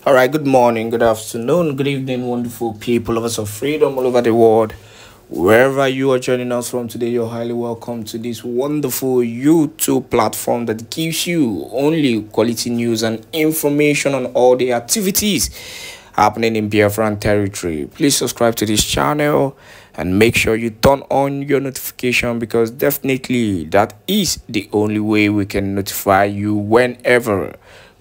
All right, good morning, good afternoon, good evening, wonderful people, lovers of freedom all over the world. Wherever you are joining us from today, you're highly welcome to this wonderful YouTube platform that gives you only quality news and information on all the activities happening in Biafran territory. Please subscribe to this channel and make sure you turn on your notification because definitely that is the only way we can notify you whenever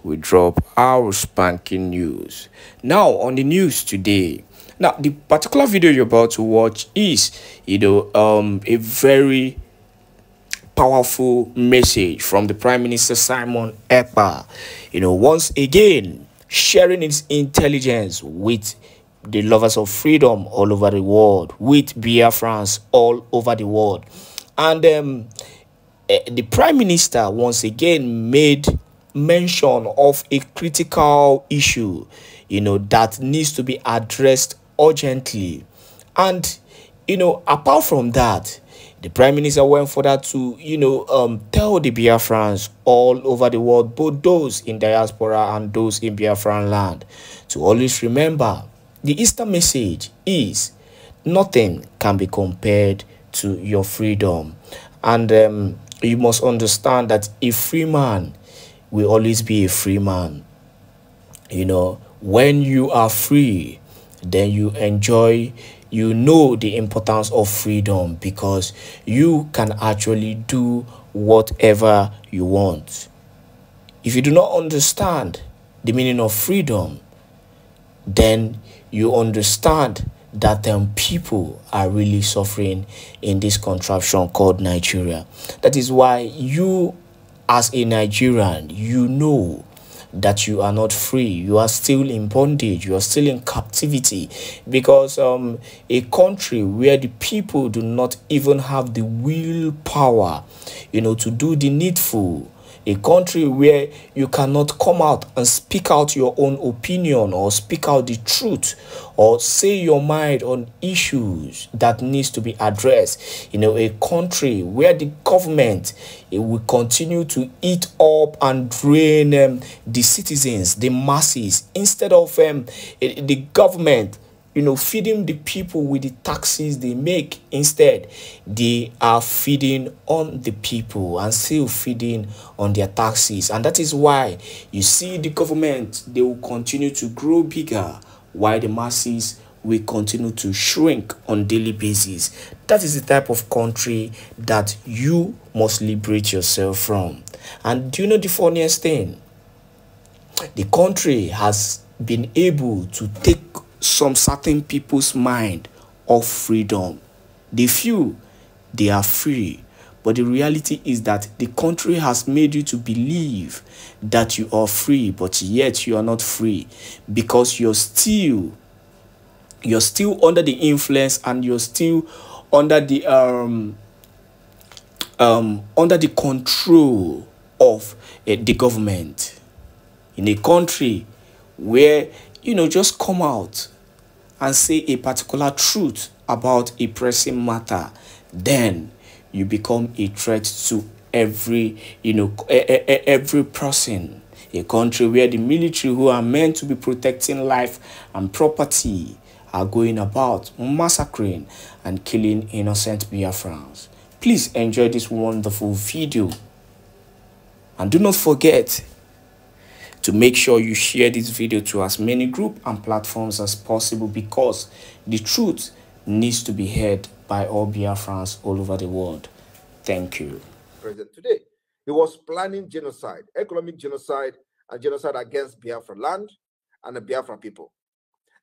we drop our spanking news. Now, on the news today, now the particular video you're about to watch is, a very powerful message from the Prime Minister Simon Èkpá. Once again, sharing his intelligence with the lovers of freedom all over the world, with Biafrans all over the world. And the Prime Minister once again made mention of a critical issue, that needs to be addressed urgently. And, apart from that, the Prime Minister went further to, tell the Biafrans all over the world, both those in diaspora and those in Biafran land, to always remember the Easter message is nothing can be compared to your freedom. And you must understand that a free man will always be a free man. When you are free, then you enjoy, the importance of freedom because you can actually do whatever you want. If you do not understand the meaning of freedom, then you understand that people are really suffering in this contraption called Nigeria. That is why you, as a Nigerian, that you are not free. You are still in bondage. You are still in captivity because a country where the people do not even have the willpower, to do the needful. A country where you cannot come out and speak out your own opinion or speak out the truth or say your mind on issues that needs to be addressed. A country where the government will continue to eat up and drain the citizens, the masses, instead of the government feeding the people with the taxes they make. Instead, they are feeding on the people and still feeding on their taxes. And that is why you see the government, they will continue to grow bigger while the masses will continue to shrink on daily basis. That is the type of country that you must liberate yourself from. And do you know the funniest thing? The country has been able to take some certain people's mind of freedom. They feel they are free, but the reality is that the country has made you to believe that you are free, but yet you are not free because you're still under the influence and you're still under the under the control of the government. In a country where just come out and say a particular truth about a pressing matter, then you become a threat to every every person. A country where the military, who are meant to be protecting life and property, are going about massacring and killing innocent Biafrans. Please enjoy this wonderful video and do not forget to make sure you share this video to as many groups and platforms as possible because the truth needs to be heard by all Biafrans all over the world. Thank you. President today, he was planning genocide, economic genocide, and genocide against Biafra land and the Biafra people.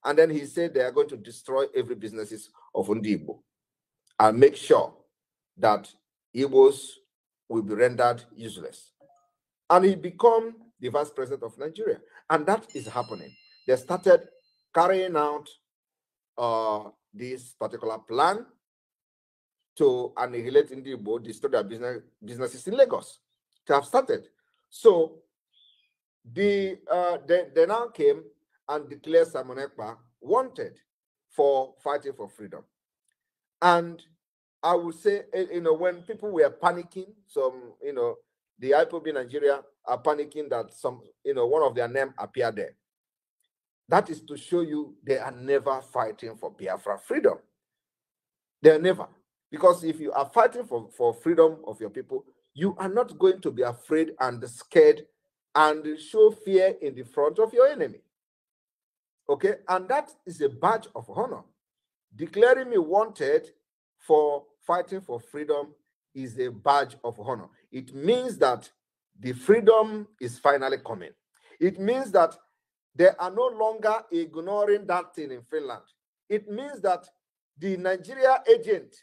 And then he said they are going to destroy every businesses of Ndibo and make sure that Igbos will be rendered useless. And he became the vice president of Nigeria. And that is happening. They started carrying out this particular plan to annihilate Ndibo, destroy their businesses in Lagos. They have started. So they now came and declared Simon Èkpá wanted for fighting for freedom. And I would say, when people were panicking, the IPOB Nigeria are panicking that one of their name appeared there. That is to show you they are never fighting for Biafra freedom. They are never. Because if you are fighting for freedom of your people, you are not going to be afraid and scared and show fear in the front of your enemy. Okay? And that is a badge of honor. Declaring me wanted for fighting for freedom is a badge of honor. It means that the freedom is finally coming. It means that they are no longer ignoring that thing in Finland. It means that the Nigeria agent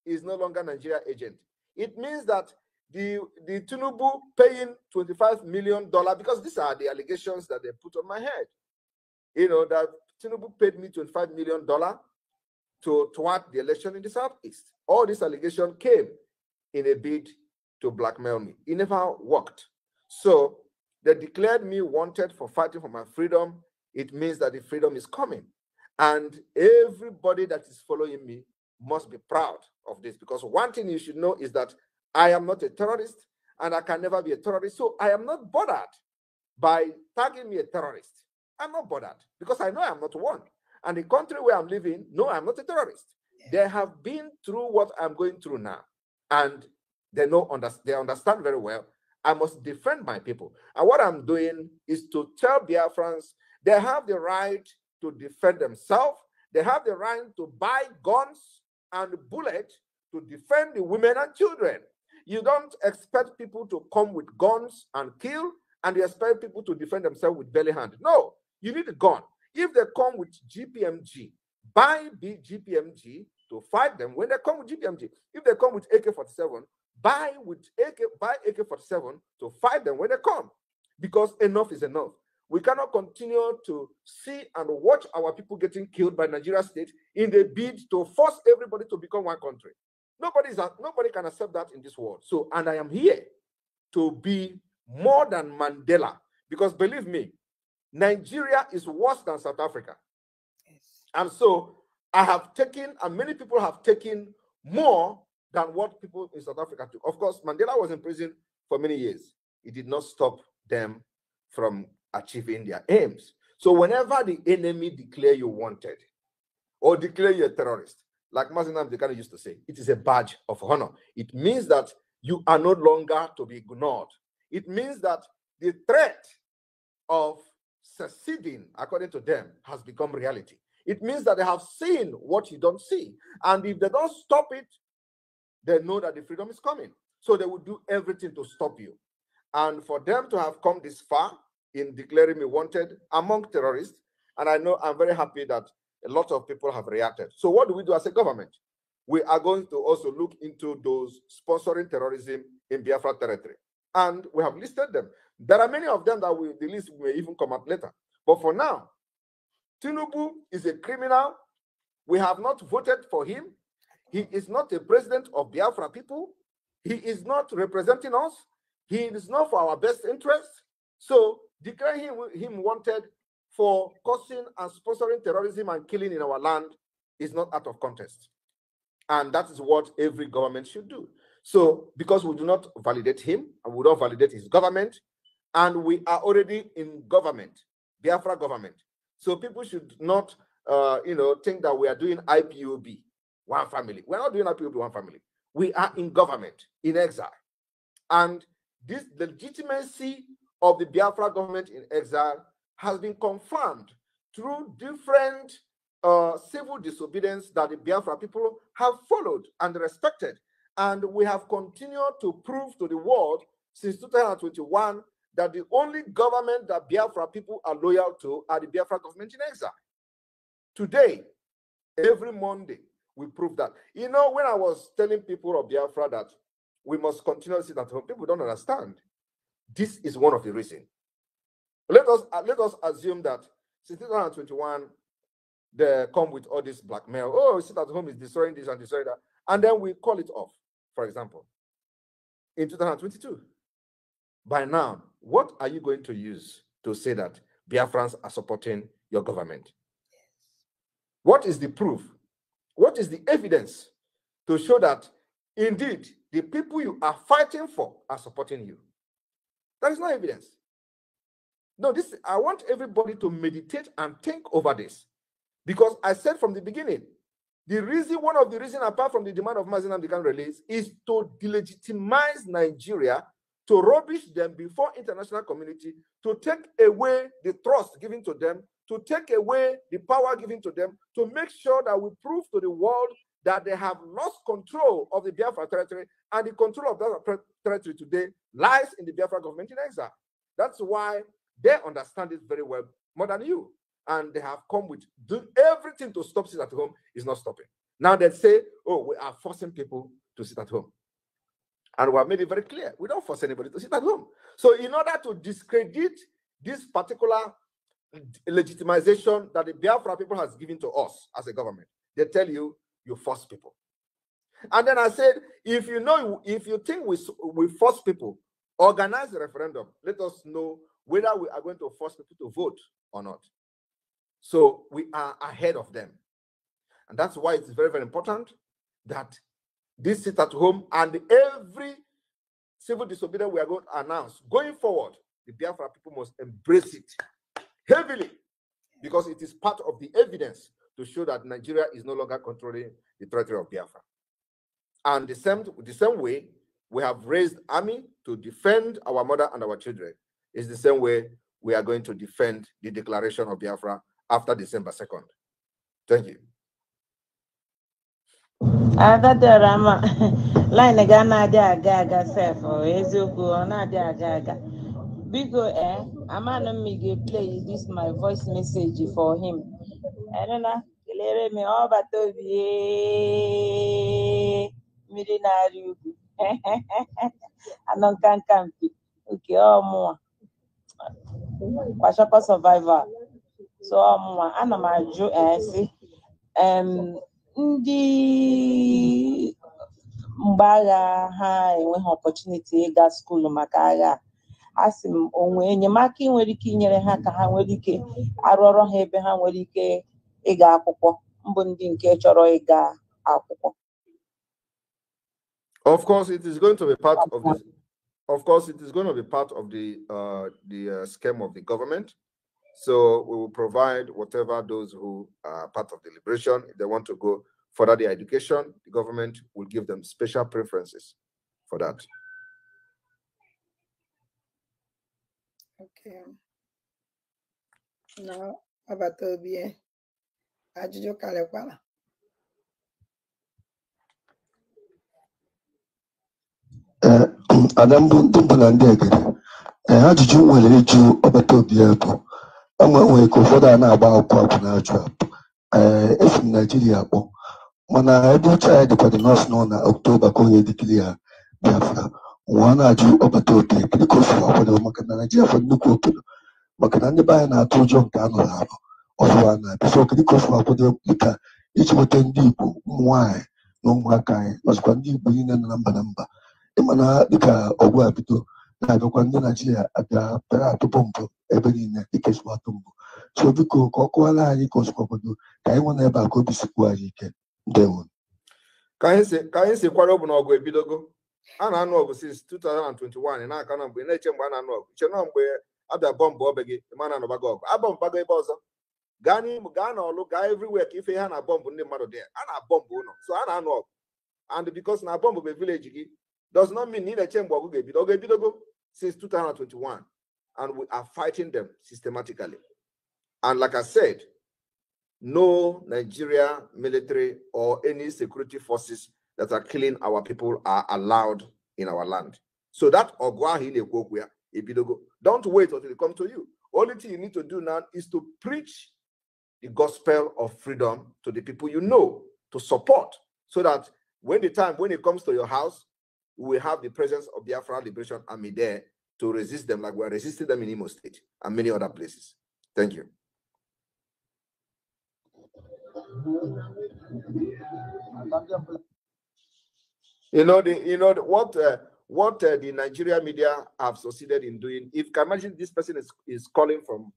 is no longer Nigeria agent. It means that the Tinubu paying $25 million, because these are the allegations that they put on my head. You know, that Tinubu paid me $25 million to thwart the election in the Southeast. All this allegation came in a bid to blackmail me. It never worked. So they declared me wanted for fighting for my freedom. It means that the freedom is coming. And everybody that is following me must be proud of this, because one thing you should know is that I am not a terrorist and I can never be a terrorist. So I am not bothered by tagging me a terrorist. I'm not bothered because I know I'm not one. And the country where I'm living, no, I'm not a terrorist. They have been through what I'm going through now. And they understand very well. I must defend my people. And what I'm doing is to tell Biafrans they have the right to defend themselves. They have the right to buy guns and bullets to defend the women and children. You don't expect people to come with guns and kill, and you expect people to defend themselves with belly hand. No, you need a gun. If they come with GPMG, buy big GPMG to fight them when they come with GPMG. If they come with AK-47, buy AK-47 to fight them when they come. Because enough is enough. We cannot continue to see and watch our people getting killed by Nigeria state in the bid to force everybody to become one country. Nobody can accept that in this world. So, and I am here to be more than Mandela, because believe me, Nigeria is worse than South Africa. Yes. And so I have taken, and many people have taken more than what people in South Africa took. Of course, Mandela was in prison for many years. It did not stop them from achieving their aims. So whenever the enemy declare you wanted or declare you a terrorist, like Mazinam Dekano used to say, it is a badge of honor. It means that you are no longer to be ignored. It means that the threat of seceding, according to them, has become reality. It means that they have seen what you don't see. And if they don't stop it, they know that the freedom is coming. So they will do everything to stop you. And for them to have come this far in declaring me wanted among terrorists, and I know I'm very happy that a lot of people have reacted. So what do we do as a government? We are going to also look into those sponsoring terrorism in Biafra territory. And we have listed them. There are many of them that the list may even come out later. But for now, Tinubu is a criminal. We have not voted for him. He is not a president of Biafra people. He is not representing us. He is not for our best interest. So declaring him wanted for causing and sponsoring terrorism and killing in our land is not out of contest. And that is what every government should do. So because we do not validate him and we don't validate his government, and we are already in government, Biafra government. So people should not, think that we are doing IPOB, one family. We're not doing IPOB, one family. We are in government, in exile. And this legitimacy of the Biafra government in exile has been confirmed through different civil disobedience that the Biafra people have followed and respected. And we have continued to prove to the world since 2021 that the only government that Biafra people are loyal to are the Biafra government in exile. Today, every Monday, we prove that. You know, when I was telling people of Biafra that we must continue to sit at home, people don't understand. This is one of the reasons. Let us assume that since 2021, they come with all this blackmail. Oh, sit at home is destroying this and destroying that. And then we call it off, for example, in 2022. By now, what are you going to use to say that Biafrans are supporting your government? What is the proof? What is the evidence to show that indeed the people you are fighting for are supporting you? There is no evidence. No, this, I want everybody to meditate and think over this. Because I said from the beginning, the reason, one of the reasons, apart from the demand of Mazi Nnamdi Kanu release, is to delegitimize Nigeria, to rubbish them before international community, to take away the trust given to them, to take away the power given to them, to make sure that we prove to the world that they have lost control of the Biafra territory, and the control of that territory today lies in the Biafra government in exile. That's why they understand it very well, more than you. And they have come with everything to stop sit at home is not stopping. Now they say, oh, we are forcing people to sit at home. And we have made it very clear, we don't force anybody to sit at home. So in order to discredit this particular legitimization that the Biafra people has given to us as a government, they tell you, you force people. And then I said, if you think we force people, organize a referendum. Let us know whether we are going to force people to vote or not. So we are ahead of them. And that's why it's very, very important that this sit at home and every civil disobedience we are going to announce going forward, the Biafra people must embrace it heavily, because it is part of the evidence to show that Nigeria is no longer controlling the territory of Biafra. And the same way we have raised army to defend our mother and our children is the same way we are going to defend the declaration of Biafra after December 2nd. Thank you. Line Ghana Gaga self or Ezuku Gaga. Bigo I'm gonna play this my voice message for him. I don't know. Me all but Midinari. I don't can okay, more. Kwashapa survivor. So ana maju see ndị mgbagha ha enweghị opportunity ịga school maka agha. Asị m onwe enyemaka nwere ike inyere ha ka ha nwere ike arụọrọ ha ebe ha nwere ike ịga akwụkwọ mbụ ndị nke chọrọ ịga akwụkwọ. Of course, it is going to be part of this. Of course, it is going to be part of the scheme of the government. So we will provide whatever those who are part of the liberation, if they want to go further their education, the government will give them special preferences for that. Okay. Now, about Toby, Ajujo Kalekwala. Adam Bundulandeg, Ajuju will lead you over Toby. I'm going to go for that now about Papa Trap. If Nigeria, when I do try the North known October, going to clear Biafra. One I do over to the because for the Macanaja for Nuku, Macanandi by an two jump down or one before critical for the each would tend deep. Why? No more kind was one deep being a number. Imana Dika or Wabito. I don't want Nigeria at the Perato Pompo, every in the case of Tumbo. So we could Cocoa, equals Cocodo, Taiwan ever could be supposed to do. Can you say Quarobo or Guebidogo? And I know since 2021, and I cannot be nature one and know. Chenon where other bomb Bobegi, man and Bagog. I bomb Bagay Bosa. Gani, Mugana, look everywhere if he had a bomb on the mother there, and a bomb. So I know. And because na bomb of a village does not mean neither chamber or Guebidogo. Since 2021, and we are fighting them systematically. And like I said, no Nigeria military or any security forces that are killing our people are allowed in our land. So that don't wait until it comes to you. Only thing you need to do now is to preach the gospel of freedom to the people you know, to support, so that when it comes to your house, we have the presence of the Biafra Liberation Army there to resist them like we are resisting them in Imo State and many other places. Thank you. What the Nigeria media have succeeded in doing. If you can imagine, this person is calling from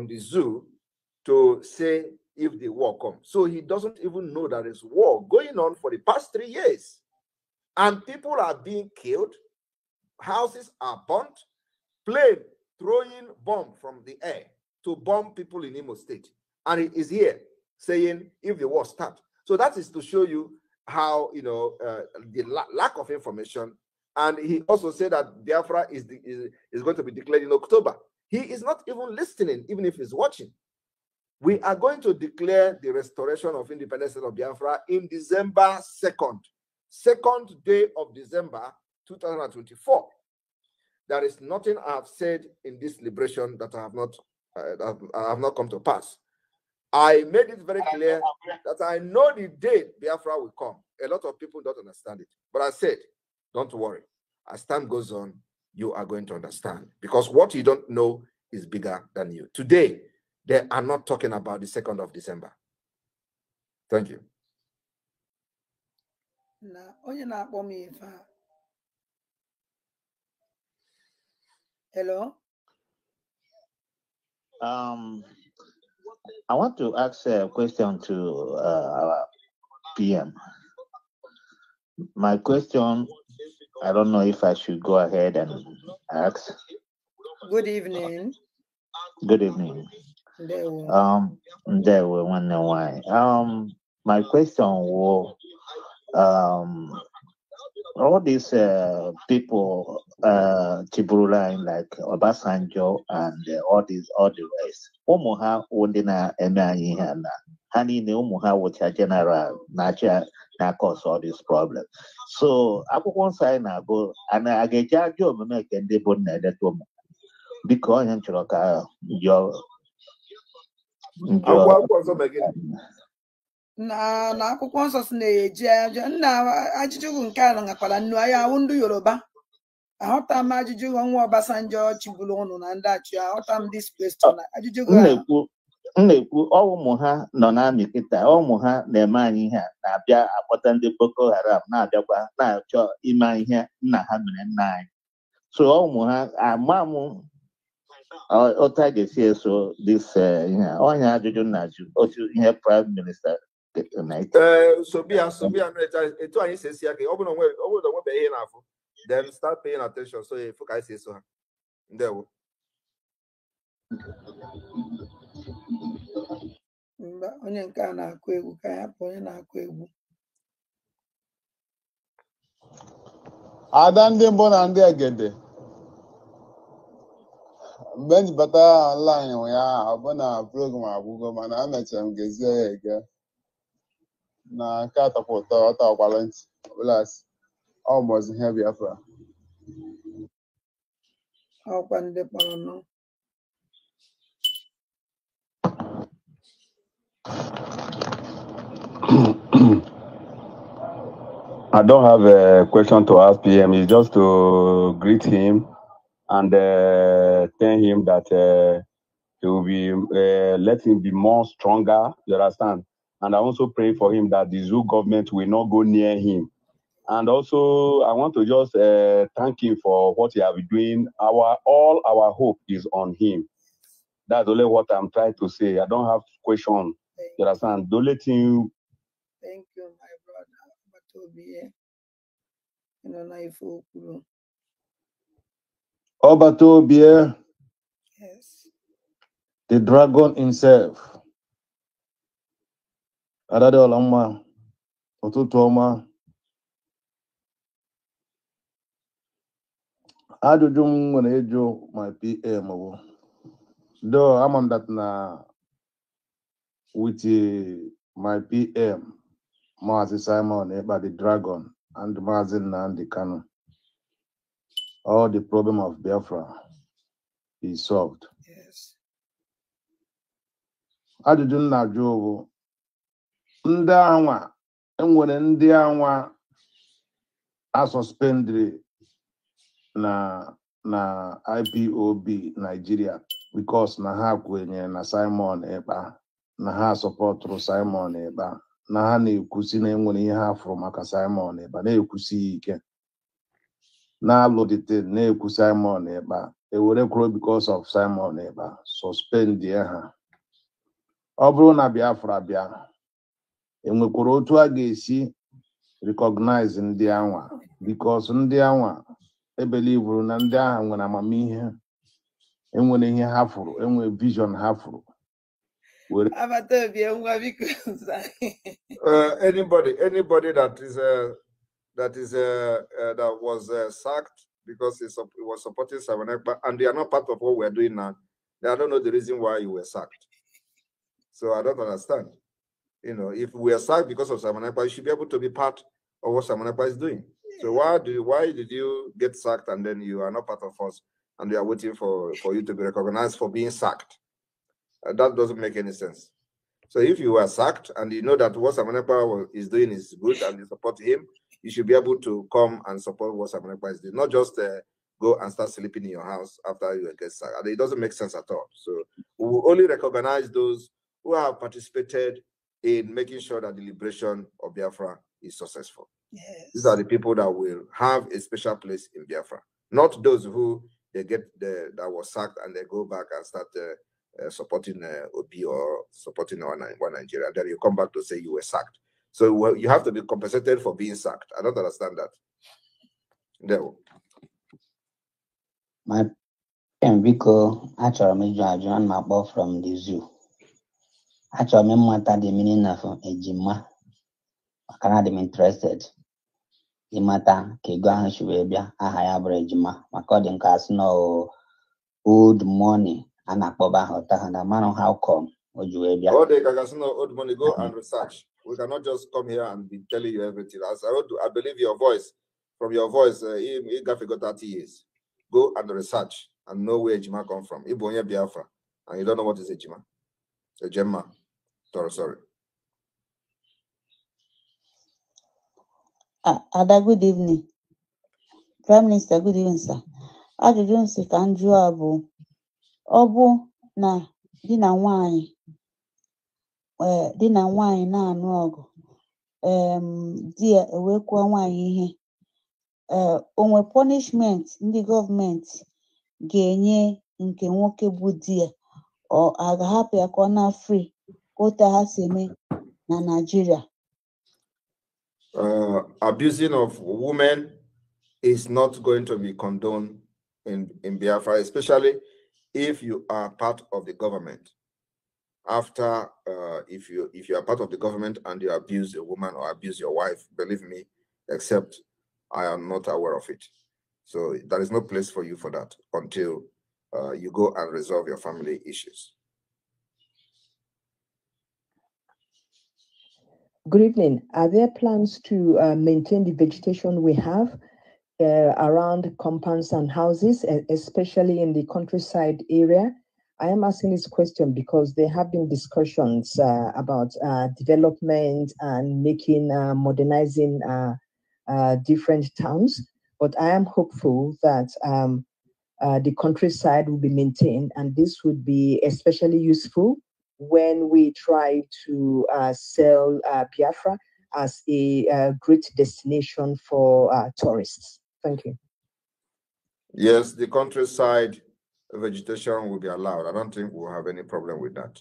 the zoo to say if the war comes. So he doesn't even know that there's war going on for the past 3 years. And people are being killed, houses are burnt, planes throwing bomb from the air to bomb people in Imo State. And he is here saying if the war starts. So that is to show you how, you know, the lack of information. And he also said that Biafra is going to be declared in October. He is not even listening, even if he's watching. We are going to declare the restoration of independence of Biafra in December 2nd. 2nd day of December 2024. There is nothing I have said in this liberation that I have not come to pass. I made it very clear that I know the day Biafra will come. A lot of people don't understand it. But I said, don't worry. As time goes on, you are going to understand. Because what you don't know is bigger than you. Today, they are not talking about the 2nd of December. Thank you. Hello? I want to ask a question to our PM. My question, I don't know if I should go ahead and ask. Good evening. Good evening. There were wonder why. My question was, all these people, Tiburuline, like Obasanjo and all the rest, Omoha Wundina Emani Hani Umuha which are general nature that cause all this problem. So I put one side now go and I get your job and they put that woman because I'm your na akwụkwọ nsọ si na-eji aja nna ajụjụ nke a ngakwala nnu ya awụ ndị Yoruba ahụta m ajụjụ ọnwa Obasanjo chibulu ụnụ na ndị achị ahụta m this question ajụjụ na-ekwu ụmụ ha nọ na amị kịta ụmụ ha na-eme anyị ihe na-abịa akpọta ndị Boko Haram na-abịakwa na-achọ ime ihe nna ha mere nna anyị so ụmụ ha ama m otu a ga-esi eso this ihe onye ajụjụ na-ajụ otu ihe Prime Minister then start paying attention. So if I say so, there. Adande mbona ndị egede mgbe ndị bata online ya ọbụna program agwụgo mana amechara m gezie ya ege na nke atọpụ ụtọ ọta ọkwala ntị Bľàçķ almost ihe Biafra ọkwa ndị kpọrọ nọ I don't have a question to ask PM. It's just to greet him and tell him that he will be let him be more stronger. You understand? And I also pray for him that the zoo government will not go near him. And also, I want to just thank him for what he has been doing. All our hope is on him. That's only what I'm trying to say. I don't have question. You understand? Don't let him. Thank you, my brother. Obatobie, yes, the dragon himself. Adade Olama, Otutoma. Ajujum when ejo my PM. Though I'm on that now with my PM, Mazi Simon about the dragon and Mazin and the Kano. All the problem of Biafra is solved. yes. Ajujum na Jovo. Ndị anwa enwere ndị anwa a suspended na IPOB Nigeria because na ha kwenye na Simon Èkpá na ha supportru Simon Èkpá na ha na-ekwusi na enwere ihe ha fụrụ maka Simon Èkpá na-ekwusi ike na alụdite na-ekwu Simon Èkpá ewere kwuru because of Simon Èkpá suspend ha ọ bụrụ na Biafra bịa enwekwara otu a ga-esi recognize ndị anwa because ndị anwa ebelivuru na ndị agha nwere amamihe enwere ihe ha furu, enwere vision ha furu. Anybody that was sacked because he was supporting Simon Èkpá, and they are not part of what we're doing now. I don't know the reason why you were sacked. So I don't understand. You know, if we are sacked because of Simon Èkpá, you should be able to be part of what Simon Èkpá is doing. So why did you get sacked and then you are not part of us and we are waiting for you to be recognized for being sacked? That doesn't make any sense. So if you are sacked and you know that what Simon Èkpá is doing is good and you support him, you should be able to come and support what Simon Èkpá is doing, not just go and start sleeping in your house after you get sacked. It doesn't make sense at all. So we will only recognize those who have participated in making sure that the liberation of Biafra is successful. Yes. These are the people that will have a special place in Biafra, not those who that was sacked and they go back and start supporting Obi or supporting one Nigeria. Then you come back to say you were sacked. So you have to be compensated for being sacked. I don't understand that. There. My Enrico, actually, I joined my boy from the zoo. Actually, I'm the meaning of Ejima. I'm interested. The matter, Kegan Shubia, I have Ejima. According to us, no old money. And a man, how come? All the Kagasino old money, go and research. We cannot just come here and be telling you everything. As I believe your voice, from your voice, you got 30 years. Go and research and know where Ejima come from. Ibonya Biafra, and you don't know what is Ejima. Ejema. Sorry. Ada, good evening. Prime Minister, good evening, sir. I don't see Kanju Obu na di na nwanyị na-anụ ọgụ di ya ewekwa nwanyị ihe onwe punishment ndị gọọmenti ga-enye nke nwoke bụ di ya ọ ga-ahapụ ya ka ọ na free kota ha si eme na Nigeria. Abusing of women is not going to be condoned in Biafra, especially if you are part of the government. After, if you are part of the government and you abuse a woman or abuse your wife, believe me, except I am not aware of it. So there is no place for you for that until you go and resolve your family issues. Good evening. Are there plans to maintain the vegetation we have around compounds and houses, especially in the countryside area? I am asking this question because there have been discussions about development and modernizing different towns, but I am hopeful that the countryside will be maintained, and this would be especially useful when we try to sell Biafra as a great destination for tourists. Thank you. Yes, the countryside vegetation will be allowed. I don't think we'll have any problem with that.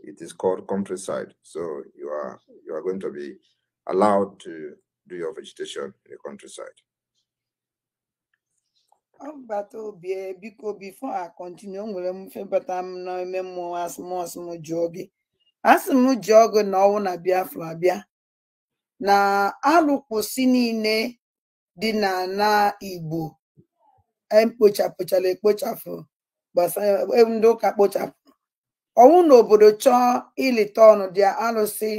It is called countryside, so you are going to be allowed to do your vegetation in the countryside. Before I continue, I'm not more small jogging. As mu jog no na Biafra bia na alụkwụsị niile dị na Igbo ekpochapụchala ekpochafụ gbasara ndị ụka kpochapụ ọnwụ n'obodo chọọ ilita ọnụ dị alụsị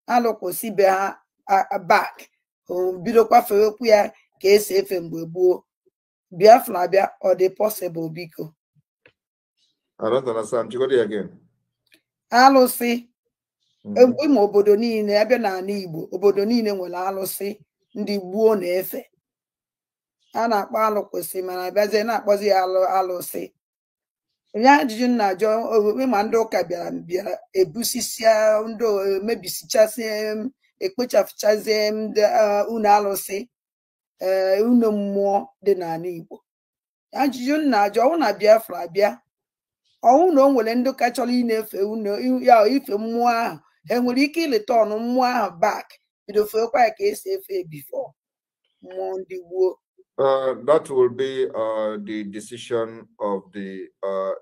alụkwụsị be ha back bidokwa fewekwu ya ka esi efe mgbe gboo Biafra bia ọ dị possible biko? I don't understand. You go there again. Alụsị ime obodo niile abịa n'ala Igbo obodo niile nwere alụsị ndị gboo na-efe a na-akpọ alụkwụsị mana abịazie na-akpọzi ya alụsị. Ya ajụjụ na-ajụ ma ndị ụka bịara ebusisia ndị mebisichasị ekpochafụchazie unu alụsị unu mmụọ dị n'ala Igbo. Ajụjụ na-ajụ ọnwụ na Biafra bịa ọnwụ na o nwere ndị ka chọrọ ịna-efe unu ya ife mmụọ ahụ enwere ike ileta ọnụ mmụọ ahụ back bido fekwa ya ka esi efe before mmụọ ndị gboo. That will be the decision of the,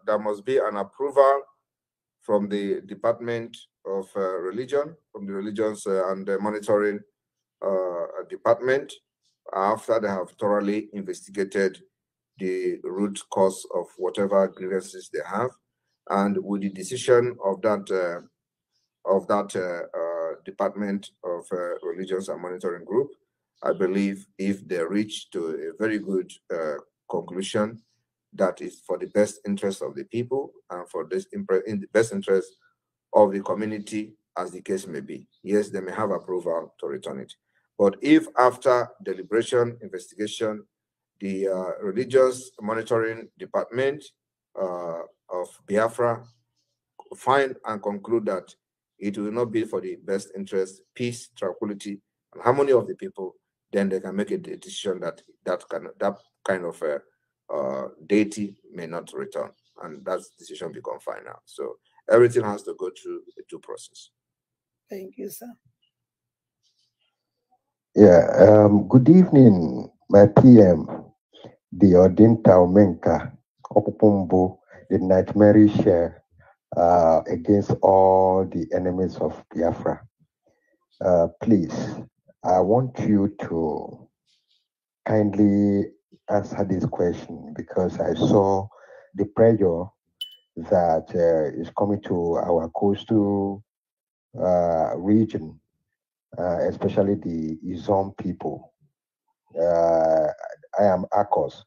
there must be an approval from the Department of Religion, from the Religions and the Monitoring Department, after they have thoroughly investigated the root cause of whatever grievances they have. And with the decision of that Department of Religions and Monitoring Group, I believe if they reach to a very good conclusion that is for the best interest of the people and for this in the best interest of the community, as the case may be, yes, they may have approval to return it. But if after deliberation, investigation, the Religious Monitoring Department of Biafra find and conclude that it will not be for the best interest, peace, tranquility, and harmony of the people, then they can make a decision that that kind of deity may not return, and that decision become final. So everything has to go through a due process. Thank you, sir. Yeah. Good evening, my PM, the Odinta Omenka, Okupumbo, the nightmarish against all the enemies of Biafra. Please, I want you to kindly answer this question, because I saw the pressure that is coming to our coastal region, especially the Izon people. I am Akos.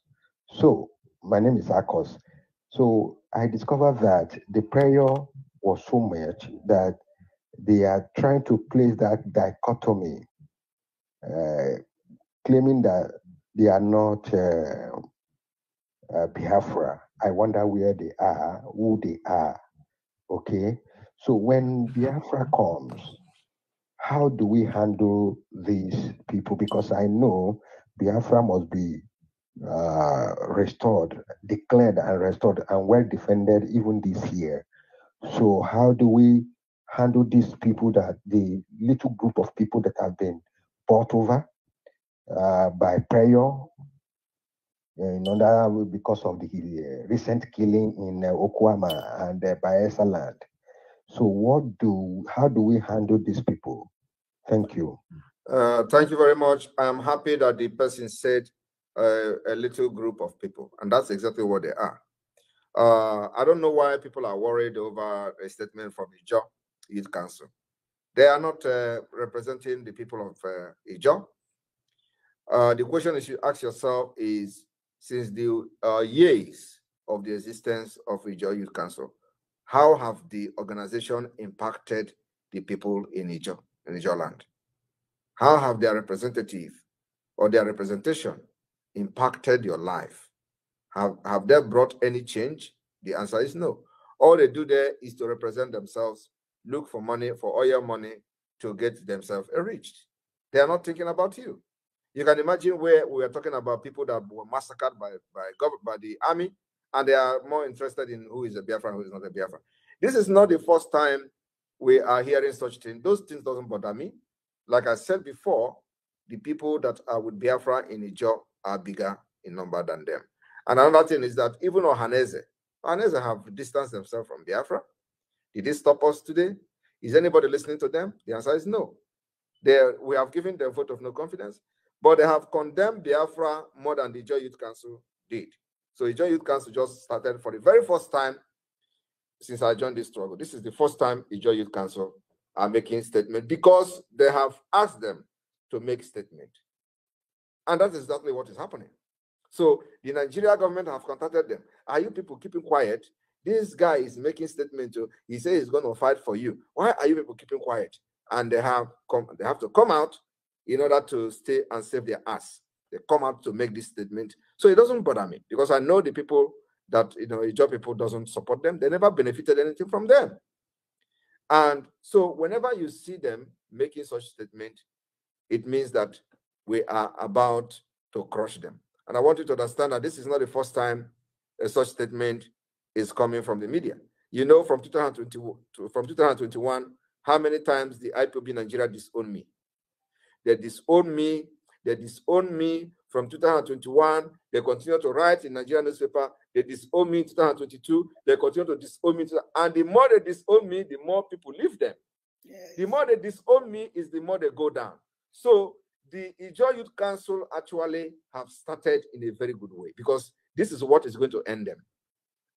So my name is Akos. So I discovered that the prayer was so much that they are trying to place that dichotomy, claiming that they are not Biafra. I wonder where they are, who they are. Okay. So when Biafra comes, how do we handle these people? Because I know Biafra must be restored, declared and restored, and well defended even this year. So how do we handle these people, that the little group of people that have been bought over by prayer, in order, because of the recent killing in Okwama and Bayelsa land? So how do we handle these people? Thank you. Thank you very much. I am happy that the person said a little group of people, and that's exactly what they are. I don't know why people are worried over a statement from Ijo Youth Council. They are not representing the people of Ijo. The question you should ask yourself is, since the years of the existence of Ijo Youth Council, how have the organization impacted the people in Ijo land? How have their representative or their representation impacted your life? Have they brought any change? The answer is no. All they do there is to represent themselves, look for money, for oil money, to get themselves enriched. They are not thinking about you. You can imagine where we are talking about people that were massacred by the army, and they are more interested in who is a Biafra and who is not a Biafra. This is not the first time we are hearing such things. Those things doesn't bother me. Like I said before, the people that are with Biafra in Ijo are bigger in number than them. And another thing is that even Ohanese have distanced themselves from Biafra. Did they stop us today? Is anybody listening to them? The answer is no. We have given them a vote of no confidence, but they have condemned Biafra more than the Ijo Youth Council did. So Ijo Youth Council just started for the very first time since I joined this struggle. This is the first time Ijo Youth Council are making statement, because they have asked them to make statement. And that's exactly what is happening. So the Nigeria government have contacted them. Are you people keeping quiet? This guy is making statement to, he says he's going to fight for you. Why are you people keeping quiet? And they have to come out in order to stay and save their ass. They come out to make this statement. So it doesn't bother me, because I know the people that, Ijo people doesn't support them. They never benefited anything from them. And so whenever you see them making such statement, it means that we are about to crush them. And I want you to understand that this is not the first time a such statement is coming from the media. From 2021, how many times the IPOB Nigeria disowned me? They disowned me From 2021, they continue to write in Nigerian newspaper. They disown me in 2022. They continue to disown me. And the more they disown me, the more people leave them. Yes. The more they disown me is the more they go down. So the Ijaw Youth Council actually have started in a very good way, because this is what is going to end them.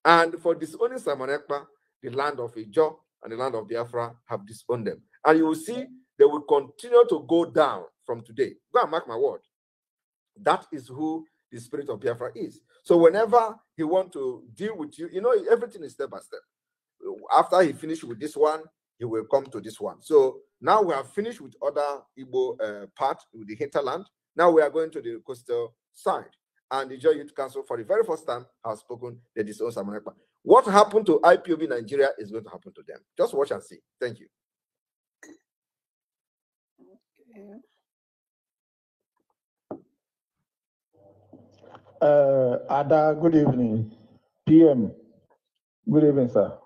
And for disowning Simon Èkpá, the land of Ijaw and the land of Biafra have disowned them. And you will see they will continue to go down from today. Go and mark my word. That is who the spirit of Biafra is. So whenever he wants to deal with you, you know, everything is step by step. After he finished with this one, he will come to this one. So now we have finished with other Igbo part, with the hinterland. Now we are going to the coastal side. And the Ijaw Youth Council, for the very first time, has spoken that disown Simon Èkpá. What happened to IPOB Nigeria is going to happen to them. Just watch and see. Thank you. Ada, good evening. PM, good evening, sir.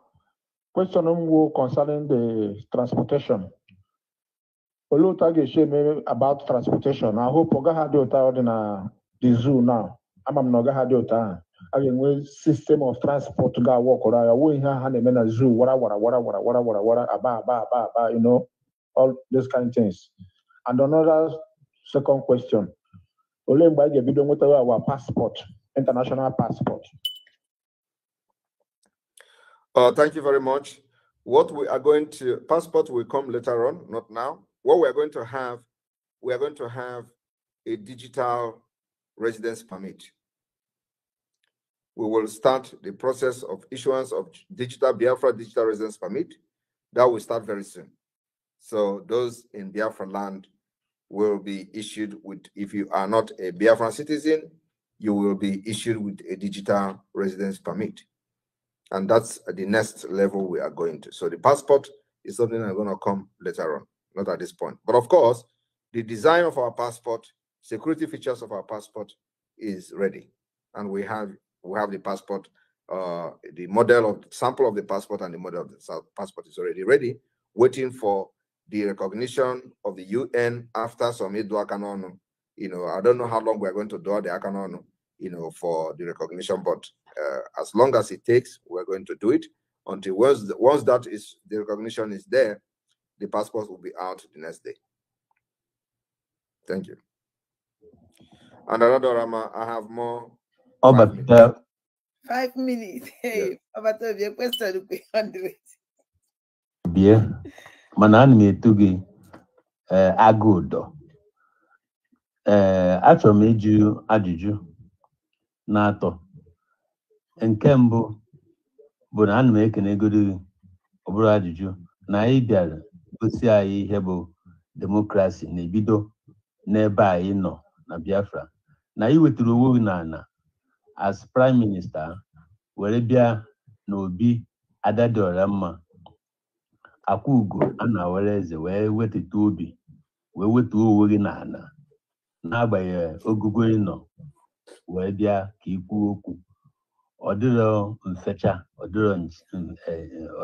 Question concerning the transportation. About transportation. I hope Oga had the zoo now. I'm not had the system of transport to go walk around. We have a zoo, you know, all these kind of things. And another second question. Our passport, international passport. Thank you very much. What we are going to, passport will come later on, not now. What we are going to have a digital residence permit. We will start the process of issuance of digital Biafra digital residence permit. That will start very soon. So those in Biafra land will be issued with, if you are not a Biafran citizen, you will be issued with a digital residence permit. And that's the next level we are going to. So the passport is something that's going to come later on, not at this point. But of course, the design of our passport, security features of our passport is ready. And we have the passport, the model of sample of the passport and the model of the passport is already ready, waiting for the recognition of the UN after some Akanon. You know, I don't know how long we're going to do the Akanon, you know, for the recognition, but as long as it takes, we're going to do it until once that is, the recognition is there, the passport will be out the next day. Thank you. And another Rama, I have more. 5 minutes. Hey, about your question, 100. Yeah. Manani metugi agudo. Achọrọ m ịjụ ajụjụ n'atọ. Nke mbụ bụ na ana m ekenegoro gị ọ bụrụ ajụjụ na anyị bịara gosi anyị ihe bụ demokrasi na-ebido n'ebe anyị nọ na Biafra. Na anyị wetara onwe gị n'ala as prime minister were bịa n'obi Adadịọra mma. Akwa ugo a na-awere eze wee weteta obi wee wetuo onwe gị n'ala n'agbanyeghị ogugo ị nọ wee bịa ka ikwu okwu. Ọ dịrọ mfecha, ọ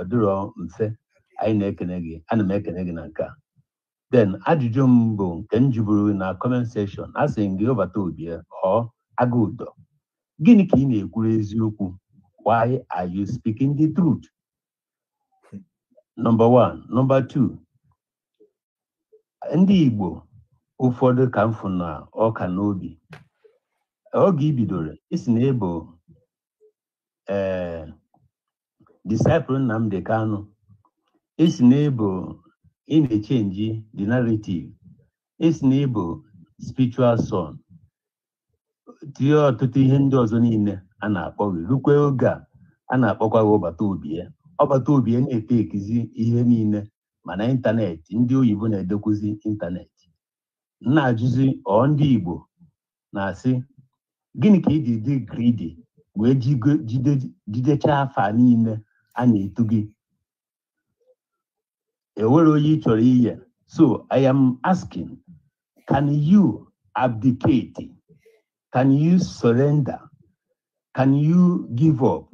dịrọ mfe. Anyị na-ekene gị, ana m ekene gị na nke a. Then ajụjụ m bụ nke m jiburu na comment section, a sị gị ọbata obi ọ aga ụdọ. Gịnị ka ị na-ekwuru eziokwu? Why are you speaking the truth? Number one. Number two, ndị Igbo ụfọdụ ka mfụ na ọka n'obi. Oge ibidoro isi na ebo disciple Nnamdi Kanu, isi na ebo ị na-echenji the narrative, isi na ebo spiritual son, tie ọtụtụ ihe ndị ọzọ niile a na-akpọ gị. Rukwe oge a na-akpọkwa gị ọbata obi ya. Ọbata obi ya na-ete ekizi ihe niile mana ịntanetị, ndị oyibo na-edekwuzi ịntanetị. Na-ajụzi ndị Igbo na-asị gịnị ka ị dị greedy wee jidecha afa niile a na-etu gị. Ewere onye ị chọrọ ihe. So I am asking, can you abdicate? Can you surrender? Can you give up?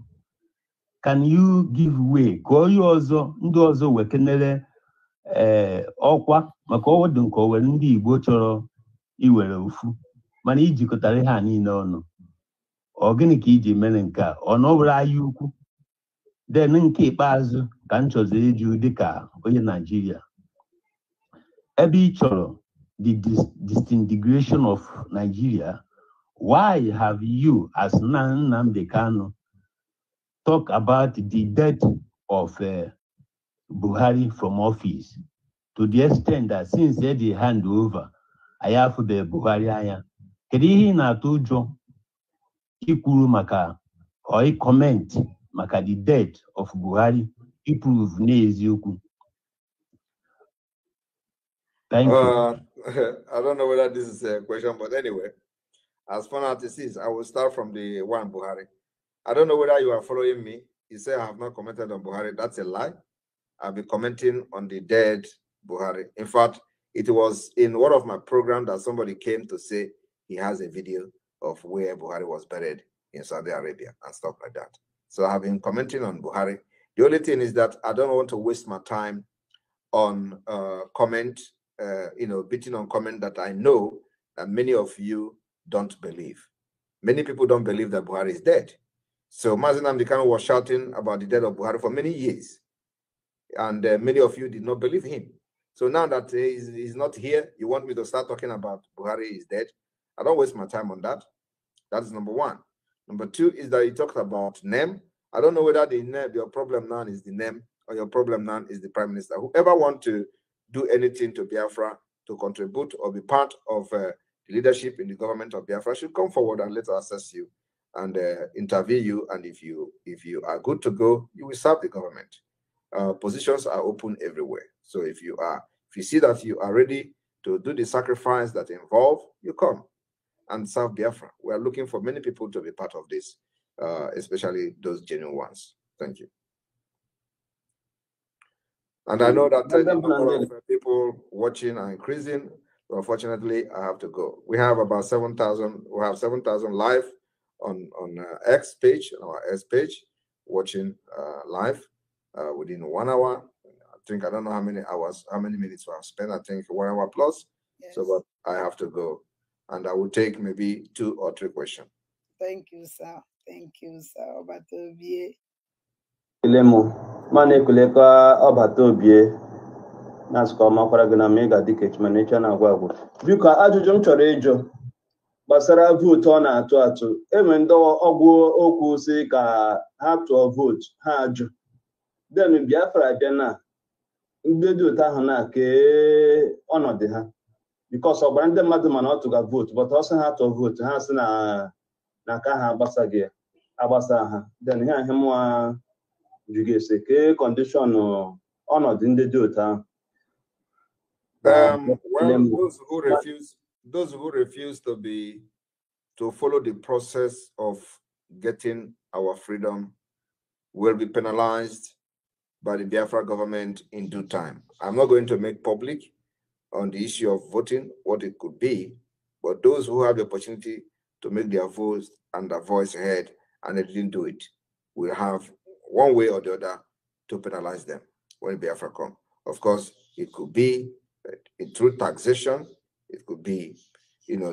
Can you give way? Ka onye ọzọ, ndị ọzọ wekenere ọkwa maka ọwọdụ nke owere ndị Igbo chọrọ iwere ofu. mana ijikọtara ha niile ọnụ ọ gịnị ka iji mere nke a ọ na ọ bụrụ anyị ukwu then nke ikpeazụ ka m chọziri ịjụ dịka onye Naijiria ebe ị chọrọ the disintegration of Nigeria, why have you as Nnamdi Kanu talk about the death of Buhari from office to the extent that since they hand over I have the Buhari anya kedu ihe na-atụ ụjọ ikwuru maka or comment maka the death of Buhari prove n'eziokwu? Thank you. I don't know whether this is a question, but anyway, as far as this is, I will start from the one Buhari. I don't know whether you are following me. You say I have not commented on Buhari. That's a lie. I'll be commenting on the dead Buhari. In fact, it was in one of my programs that somebody came to say he has a video of where Buhari was buried in Saudi Arabia and stuff like that. So I've been commenting on Buhari. The only thing is that I don't want to waste my time on comment, beating on comment that I know that many of you don't believe. Many people don't believe that Buhari is dead. So Mazi Nnamdi Kanu was shouting about the death of Buhari for many years. And many of you did not believe him. So now that he's not here, you want me to start talking about Buhari is dead? I don't waste my time on that. That is number one. Number two is that he talked about name. I don't know whether your problem now is the name or your problem now is the prime minister. Whoever wants to do anything to Biafra, to contribute or be part of the leadership in the government of Biafra should come forward and let us assess you and interview you. And if you are good to go, you will serve the government. Positions are open everywhere. So if you see that you are ready to do the sacrifice that involve, you come and serve Biafra. We are looking for many people to be part of this, especially those genuine ones. Thank you. And I know that the number of people watching are increasing. But unfortunately, I have to go. We have about 7,000. We have 7,000 live on X page, on our X page, watching live within 1 hour. I don't know how many hours, how many minutes we have spent. I think 1 hour plus. Yes. So, but I have to go, and I will take maybe 2 or 3 questions. Thank you, sir. Thank you, sir. Obatobie. Ilemu, mane kuleka Obatobie. Nasko makwara gana mega dikech manager na gwagwo. Biko ajụjụ m chọrọ ịjụ gbasara vote ọ na-atụ atụ. Enwe ndị ọgwụ okwu si ka ha tụọ vote ha ajụ. Then Biafra bịa na ndị dị otu ahụ na ke ọnọdụ ha. Because ọ gbara ndị mmadụ mana ọ tụga vote, but ọ sị ha tụọ vote ha sị na ka ha agbasa ha. Then ihe ahụ mụa jugese ke condition ọnọdụ ndị dị otu ahụ. Well, those who refuse to follow the process of getting our freedom will be penalized by the Biafra government in due time. I'm not going to make public on the issue of voting what it could be, but those who have the opportunity to make their voice and their voice heard and they didn't do it will have one way or the other to penalize them when Biafra come. Of course, it could be through taxation, it could be,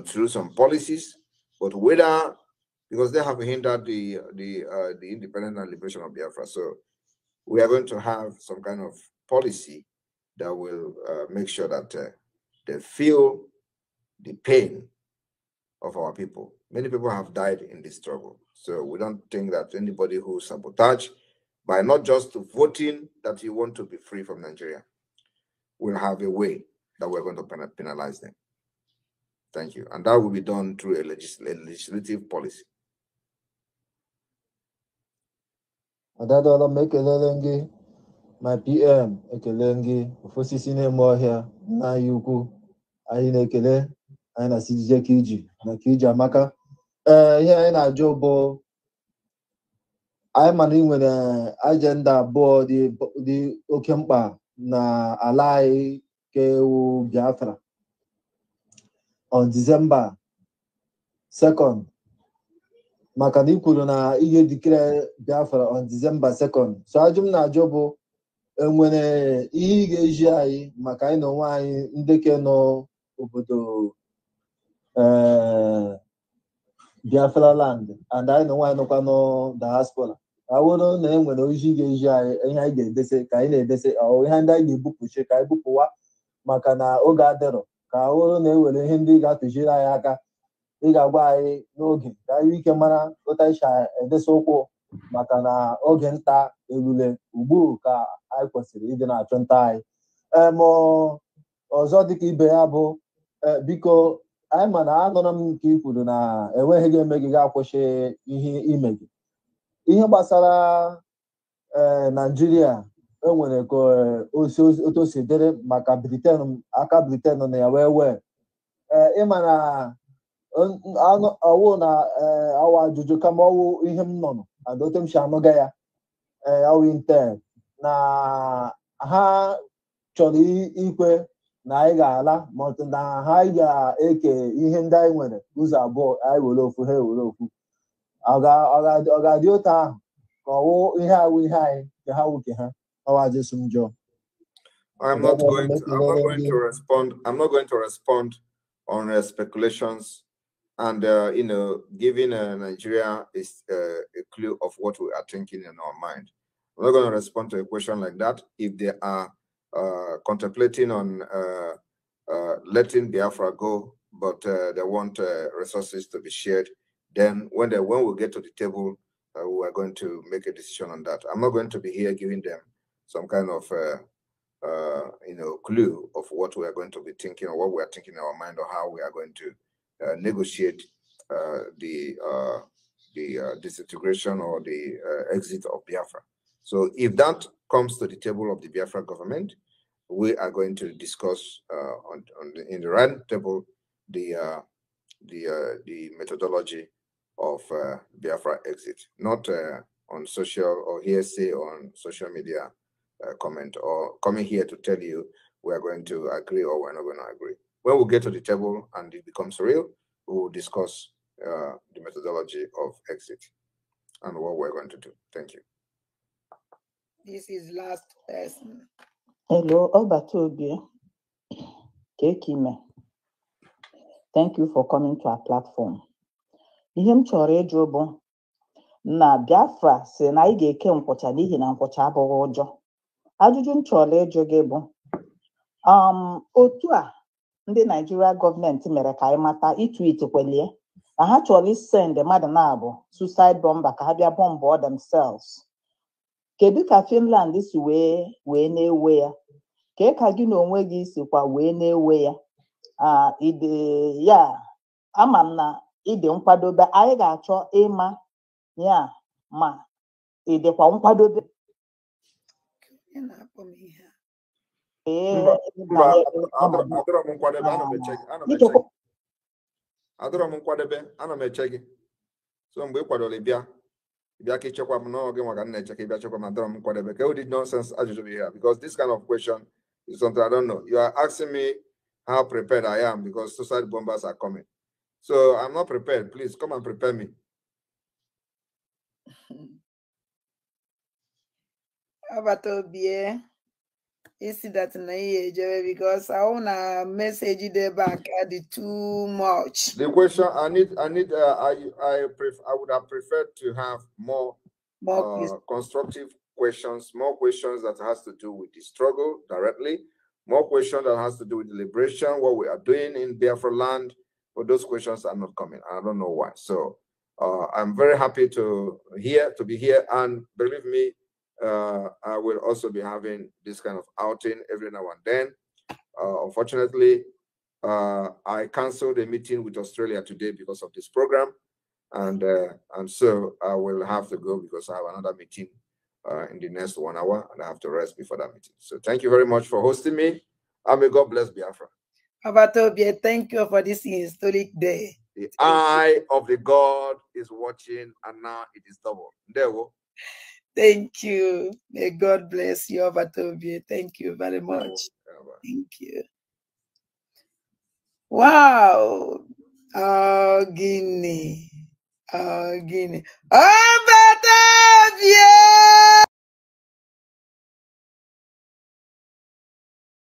through some policies, but whether, because they have hindered the independence and liberation of Biafra, so we are going to have some kind of policy that will make sure that they feel the pain of our people. Many people have died in this struggle, so we don't think that anybody who sabotage by not just voting that you want to be free from Nigeria will have a way that we're going to penalize them. Thank you. And that will be done through a legislative policy. Adadola mekelengi, my PM ekelengi, ofosisi nemo here, na yuku, ayi nekele, ayi na CJ Kiji, na Kiji amaka. Here na jobo, ayi mani nwere agenda board the Èkpá na alai ke Biafra on December 2nd. Maka na ikwuru na ihe declare Biafra on December 2nd. So ajụm na ajụbụ enwere ihe ga-eji anyị maka anyị na onwe anyị ndị ke nọ obodo Biafra land, and I know why no diaspora. I wouldn't name when Oji and I get this kind of say, oh, hand I book shake I book what Makana Ogadero. I wouldn't know when Hindi got to Jirayaka. Iga buy no game. I can mana what I shall and the so Makana Ogenta Ebule Ubuka I consider even at Chontai. More Ozodiki Beabo because I'm an anonymous people na enweghị ga-eme gị akwụsị ihe ime gị. Ihe gbasara Nigeria enwere ka otu si dịrị maka Britain aka Britain na ya wee ịma na ọwụ na awa ajụjụ kama ọwụ ihe m nọ adote m si anụga ya ọwụ intel na ha chọrọ ikwe na anyị ga-ala ma ọ na ha ga-eke ihe ndị anyị nwere ụzọ abụọ anyị were ofu ha ewere ofu ọ ga-adị otu ahụ ka ọwụ ihe awụ ihe anyị ka ha wuke ha ọwa Jesu njọ. I'm not going to respond on speculations and giving Nigeria is a clue of what we are thinking in our mind. I'm not going to respond to a question like that. If they are contemplating on letting Biafra go, but they want resources to be shared, then when we get to the table, we are going to make a decision on that. I'm not going to be here giving them some kind of clue of what we are going to be thinking or what we are thinking in our mind or how we are going to negotiate the disintegration or the exit of Biafra. So if that comes to the table of the Biafra government, we are going to discuss in the round table the methodology of Biafra exit, not on social or hearsay on social media comment or coming here to tell you we are going to agree or we're not going to agree. When we get to the table and it becomes real, we will discuss the methodology of exit and what we're going to do. Thank you. This is last person. Hello, Obatobie. Kekime. Thank you for coming to our platform. Ihe m chọrọ ịjụ bụ na Biafra si na anyị ga-eke nkwụcha n'ihi na nkwụcha abụghị ụjọ. Ajụjụ m chọrọ ịjụ gị bụ otu a ndị Nigeria gọọmenti mere ka anyị mata itweet kwelie na ha chọrọ isend mmadụ na-abụ suicide bomber ka ha bịa bọmbụ themselves. Kedu ka Finland si wee na-ewe ya? Kee ka gị na onwe gị sikwa wee na-ewe ya? Ama m na ịdị nkwadobe, anyị ga-achọ ịma ya ma ịdịkwa nkwadobe. Adọrọ m nkwadebe, ana m eche gị. So mgbe ị kwadoro bịa ka ịchekwa m n'oge maka nna eche ka ị bịa chekwa m, adọrọ m nkwadebe. Ka ụdị nonsense ajụjụ bụ here, because this kind of question is something I don't know. You are asking me how prepared I am because suicide bombers are coming. So I'm not prepared. Please come and prepare me. Obatobie, you see that na because I wanna message the back at the too much. The question I would have preferred to have more constructive questions, more questions that has to do with the struggle directly, more questions that has to do with the liberation, what we are doing in Biafra land. But those questions are not coming. I don't know why. So I'm very happy to be here, and believe me, I will also be having this kind of outing every now and then. Unfortunately, I canceled a meeting with Australia today because of this program, and so I will have to go because I have another meeting in the next 1 hour, and I have to rest before that meeting. So thank you very much for hosting me, and may God bless Biafra. Obatobie, thank you for this historic day. The eye of the God is watching, and now it is double. There we go. Thank you. May God bless you, Obatobie. Thank you very much. Thank you. Wow. Oh, Guinea. Oh, Guinea. Obatobie!